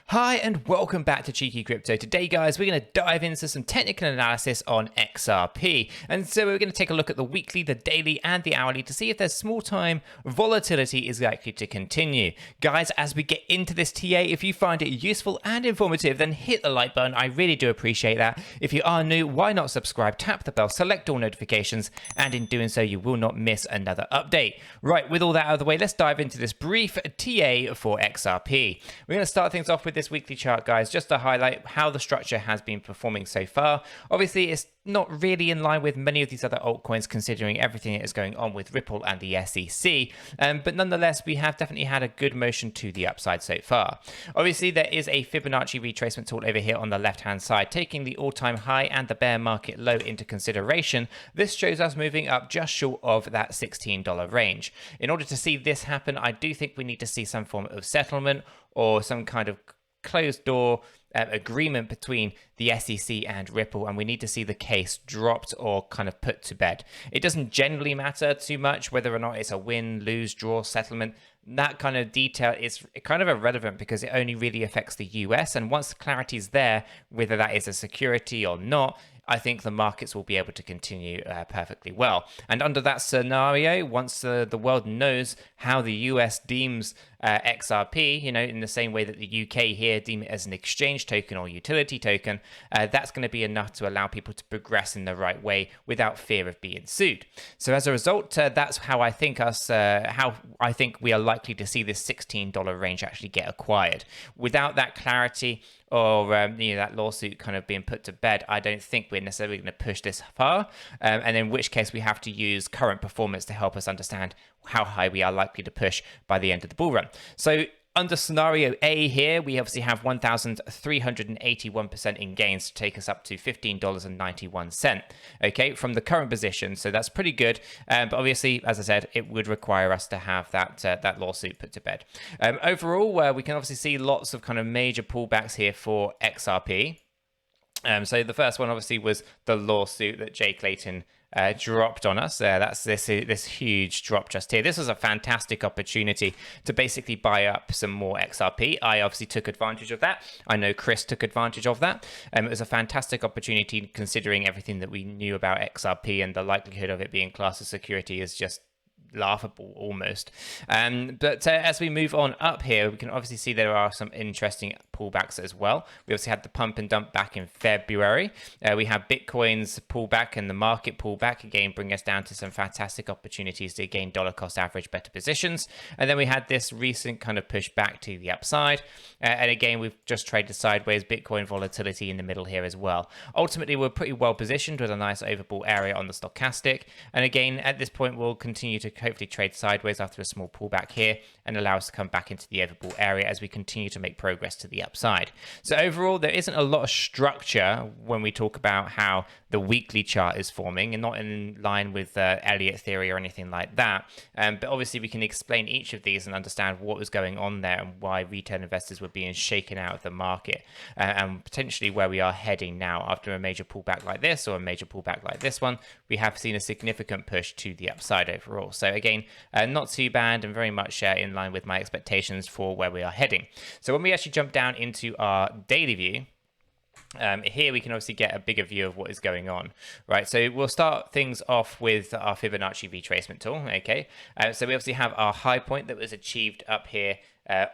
Hi and welcome back to Cheeky Crypto. Today guys, we're going to dive into some technical analysis on XRP. And so we're going to take a look at the weekly, the daily and the hourly to see if there's small time volatility is likely to continue. Guys, as we get into this TA, if you find it useful and informative, then hit the like button. I really do appreciate that. If you are new, why not subscribe, tap the bell, select all notifications, and in doing so, you will not miss another update. Right, with all that out of the way, let's dive into this brief TA for XRP. We're going to start things off with this weekly chart, guys, just to highlight how the structure has been performing so far. Obviously, it's not really in line with many of these other altcoins, considering everything that is going on with Ripple and the SEC. But nonetheless, we have definitely had a good motion to the upside so far. Obviously, there is a Fibonacci retracement tool over here on the left-hand side, taking the all-time high and the bear market low into consideration. This shows us moving up just short of that $16 range. In order to see this happen, I do think we need to see some form of settlement or some kind of closed door agreement between the SEC and Ripple, and we need to see the case dropped or kind of put to bed. It doesn't generally matter too much whether or not it's a win, lose, draw, settlement. That kind of detail is kind of irrelevant because it only really affects the US, and once clarity is there, whether that is a security or not, I think the markets will be able to continue perfectly well. And under that scenario, once the world knows how the US deems XRP, you know, in the same way that the UK here deem it as an exchange token or utility token, that's going to be enough to allow people to progress in the right way without fear of being sued. So as a result, that's how I think we are likely to see this $16 range actually get acquired. Without that clarity, or that lawsuit kind of being put to bed, I don't think we're necessarily going to push this far, and in which case we have to use current performance to help us understand how high we are likely to push by the end of the bull run. So under scenario A here, we obviously have 1,381% in gains to take us up to $15.91, okay, from the current position. So that's pretty good. But obviously, as I said, it would require us to have that lawsuit put to bed. Overall, we can obviously see lots of kind of major pullbacks here for XRP. So the first one obviously was the lawsuit that 𝗕𝗘𝗪𝗓 dropped on us. That's this huge drop just here. This was a fantastic opportunity to basically buy up some more XRP. I obviously took advantage of that. I know Chris took advantage of that. It was a fantastic opportunity considering everything that we knew about XRP, and the likelihood of it being classed as security is just laughable almost. But as we move on up here, we can obviously see there are some interesting pullbacks as well. We obviously had the pump and dump back in February. We have Bitcoin's pullback and the market pullback again bring us down to some fantastic opportunities to gain dollar cost average better positions. And then we had this recent kind of push back to the upside. And again, we've just traded sideways, Bitcoin volatility in the middle here as well. Ultimately, we're pretty well positioned with a nice overbought area on the stochastic. And again, at this point, we'll continue to hopefully trade sideways after a small pullback here and allow us to come back into the overbought area as we continue to make progress to the upside. So overall, there isn't a lot of structure when we talk about how the weekly chart is forming, and not in line with Elliott theory or anything like that. But obviously we can explain each of these and understand what was going on there and why retail investors were being shaken out of the market, and potentially where we are heading now after a major pullback like this or a major pullback like this one. We have seen a significant push to the upside overall. So again, not too bad and very much in line with my expectations for where we are heading. So when we actually jump down into our daily view, here we can obviously get a bigger view of what is going on, right? So we'll start things off with our Fibonacci retracement tool, okay? So we obviously have our high point that was achieved up here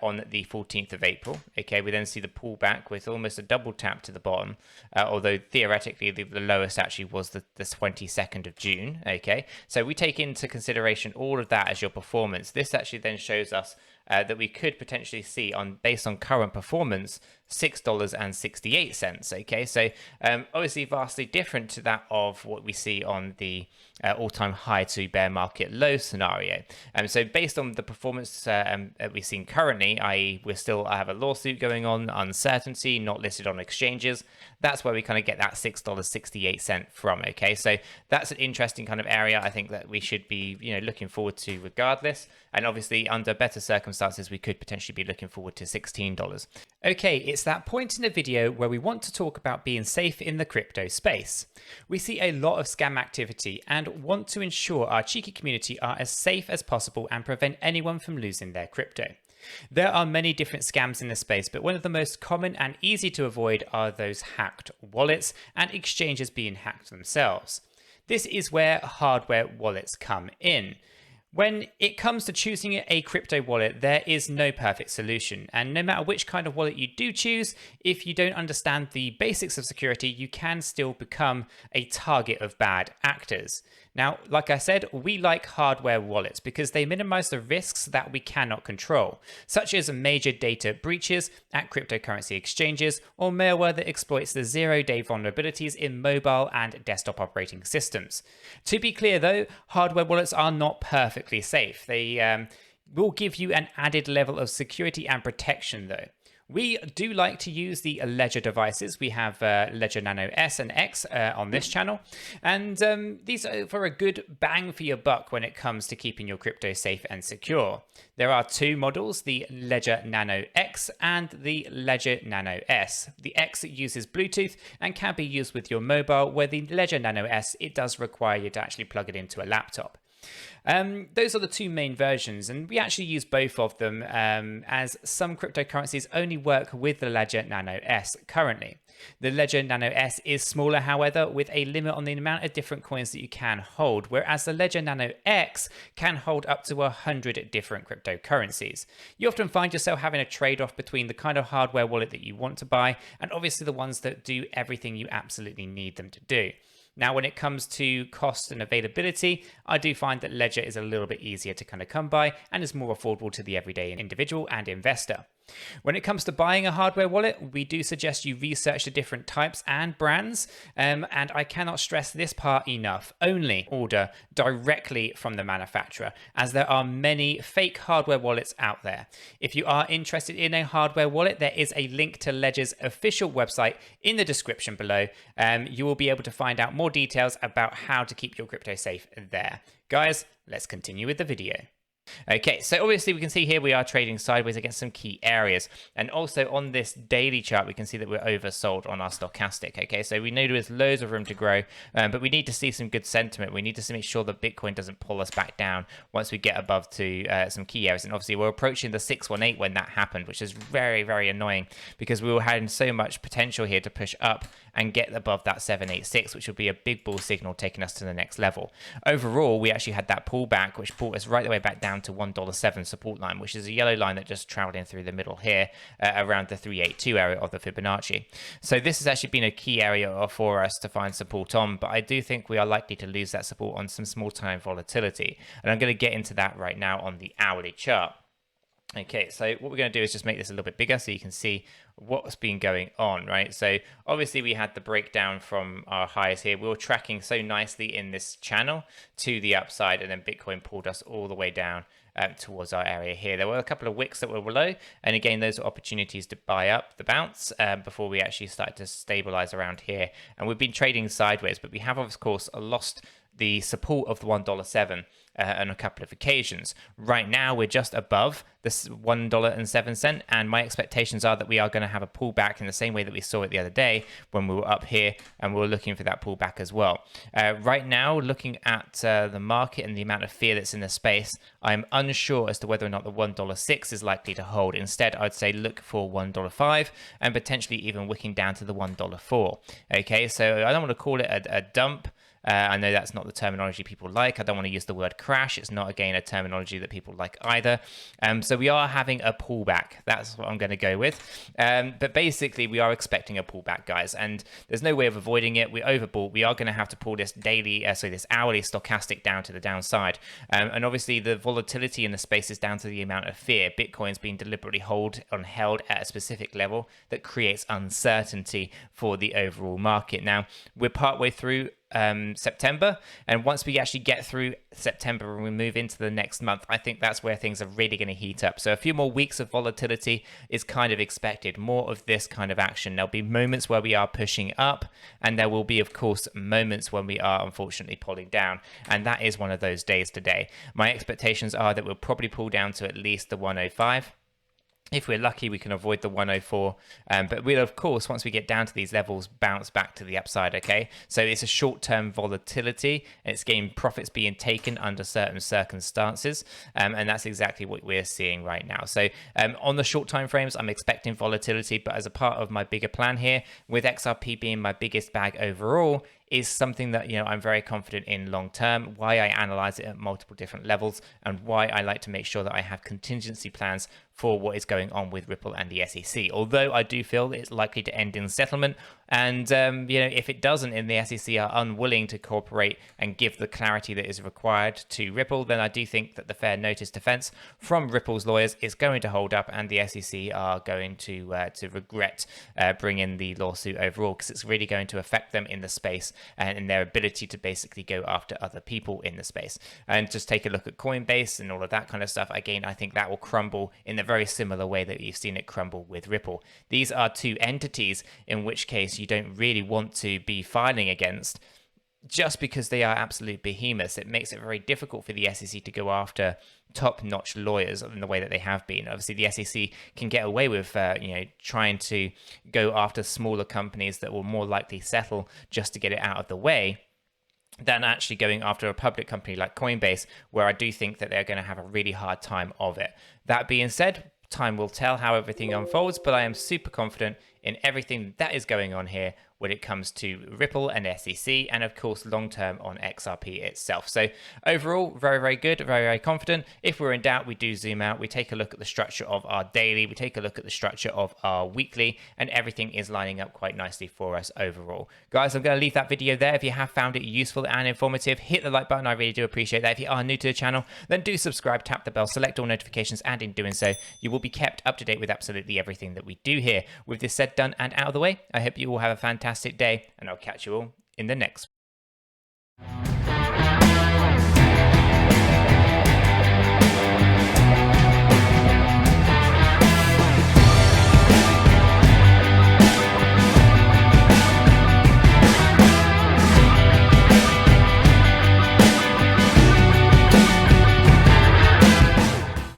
on the 14th of April, okay? We then see the pullback with almost a double tap to the bottom, although theoretically the lowest actually was the 22nd of June, okay? So we take into consideration all of that as your performance. This actually then shows us that we could potentially see, based on current performance, $6.68, okay? So obviously vastly different to that of what we see on the all-time high to bear market low scenario. So based on the performance that we've seen currently, i.e. we still have a lawsuit going on, uncertainty, not listed on exchanges, that's where we kind of get that $6.68 from, okay? So that's an interesting kind of area I think that we should be, looking forward to regardless. And obviously under better circumstances, we could potentially be looking forward to $16. Okay, it's that point in the video where we want to talk about being safe in the crypto space. We see a lot of scam activity and want to ensure our cheeky community are as safe as possible and prevent anyone from losing their crypto. There are many different scams in this space, but one of the most common and easy to avoid are those hacked wallets and exchanges being hacked themselves. This is where hardware wallets come in. When it comes to choosing a crypto wallet, there is no perfect solution. And no matter which kind of wallet you do choose, if you don't understand the basics of security, you can still become a target of bad actors. Now, like I said, we like hardware wallets because they minimize the risks that we cannot control, such as major data breaches at cryptocurrency exchanges or malware that exploits the zero-day vulnerabilities in mobile and desktop operating systems. To be clear though, hardware wallets are not perfectly safe. They will give you an added level of security and protection though. We do like to use the ledger devices. We have Ledger Nano S and X on this channel, and these are for a good bang for your buck when it comes to keeping your crypto safe and secure. There are two models, the Ledger Nano X and the Ledger Nano S. The X uses Bluetooth and can be used with your mobile, where the Ledger Nano S, it does require you to actually plug it into a laptop. Those are the two main versions, and we actually use both of them as some cryptocurrencies only work with the Ledger Nano S currently. The Ledger Nano S is smaller, however, with a limit on the amount of different coins that you can hold, whereas the Ledger Nano X can hold up to 100 different cryptocurrencies. You often find yourself having a trade-off between the kind of hardware wallet that you want to buy and obviously the ones that do everything you absolutely need them to do. Now, when it comes to cost and availability, I do find that Ledger is a little bit easier to kind of come by and is more affordable to the everyday individual and investor. When it comes to buying a hardware wallet, we do suggest you research the different types and brands, and I cannot stress this part enough. Only order directly from the manufacturer, as there are many fake hardware wallets out there. If you are interested in a hardware wallet, there is a link to Ledger's official website in the description below. You will be able to find out more details about how to keep your crypto safe there. Guys, let's continue with the video. Okay, so obviously we can see here we are trading sideways against some key areas, and also on this daily chart we can see that we're oversold on our stochastic. Okay, so we know there's loads of room to grow, but we need to see some good sentiment. We need to make sure that Bitcoin doesn't pull us back down once we get above to some key areas, and obviously we're approaching the 618 when that happened, which is very, very annoying because we were having so much potential here to push up and get above that 786, which would be a big bull signal taking us to the next level. Overall, we actually had that pullback, which brought us right the way back down to $1.07 support line, which is a yellow line that just traveled in through the middle here around the 382 area of the Fibonacci. So this has actually been a key area for us to find support on, but I do think we are likely to lose that support on some small time volatility, and I'm going to get into that right now on the hourly chart. Okay, so what we're going to do is just make this a little bit bigger so you can see what's been going on, right? So obviously we had the breakdown from our highs here. We were tracking so nicely in this channel to the upside, and then Bitcoin pulled us all the way down towards our area here. There were a couple of wicks that were below, and again, those are opportunities to buy up the bounce before we actually started to stabilize around here. And we've been trading sideways, but we have, of course, lost the support of the $1.07 on a couple of occasions. Right now, we're just above this $1.07, and my expectations are that we are going to have a pullback in the same way that we saw it the other day when we were up here, and we were looking for that pullback as well. Right now, looking at the market and the amount of fear that's in the space, I'm unsure as to whether or not the $1.06 is likely to hold. Instead, I'd say look for $1.05 and potentially even wicking down to the $1.04. Okay, so I don't want to call it a dump. I know that's not the terminology people like. I don't want to use the word crash. It's not, again, a terminology that people like either. So we are having a pullback. That's what I'm going to go with. But basically, we are expecting a pullback, guys, and there's no way of avoiding it. We're overbought. We are going to have to pull this daily, this hourly stochastic down to the downside. And obviously, the volatility in the space is down to the amount of fear. Bitcoin's being deliberately held at a specific level that creates uncertainty for the overall market. Now, we're partway through September, and once we actually get through September and we move into the next month, I think that's where things are really going to heat up. So a few more weeks of volatility is kind of expected, more of this kind of action. There'll be moments where we are pushing up, and there will be, of course, moments when we are unfortunately pulling down, and that is one of those days today. My expectations are that we'll probably pull down to at least the 105. If we're lucky, we can avoid the 104, but we'll, of course, once we get down to these levels, bounce back to the upside, okay? So it's a short-term volatility, and it's getting profits being taken under certain circumstances, and that's exactly what we're seeing right now. So on the short time frames, I'm expecting volatility, but as a part of my bigger plan here, with XRP being my biggest bag overall, is something that, you know, I'm very confident in long term, why I analyze it at multiple different levels, and why I like to make sure that I have contingency plans for what is going on with Ripple and the SEC. Although I do feel it's likely to end in settlement, and you know, if it doesn't and the SEC are unwilling to cooperate and give the clarity that is required to Ripple, then I do think that the fair notice defense from Ripple's lawyers is going to hold up, and the SEC are going to regret bringing the lawsuit overall, because it's really going to affect them in the space and in their ability to basically go after other people in the space. And just take a look at Coinbase and all of that kind of stuff. Again, I think that will crumble in a very similar way that you've seen it crumble with Ripple. These are two entities in which case you don't really want to be filing against, just because they are absolute behemoths. It makes it very difficult for the SEC to go after top-notch lawyers in the way that they have been. Obviously, the SEC can get away with, you know, trying to go after smaller companies that will more likely settle just to get it out of the way, than actually going after a public company like Coinbase, where I do think that they're going to have a really hard time of it. That being said, time will tell how everything unfolds, but I am super confident in everything that is going on here when it comes to Ripple and SEC, and of course long-term on XRP itself. So overall, very, very good, very, very confident. If we're in doubt, we do zoom out, we take a look at the structure of our daily, we take a look at the structure of our weekly, and everything is lining up quite nicely for us overall. Guys, I'm going to leave that video there. If you have found it useful and informative, hit the like button. I really do appreciate that. If you are new to the channel, then do subscribe, tap the bell, select all notifications, and in doing so, you will be kept up to date with absolutely everything that we do here. With this said, done, and out of the way, I hope you all have a fantastic day, and I'll catch you all in the next one.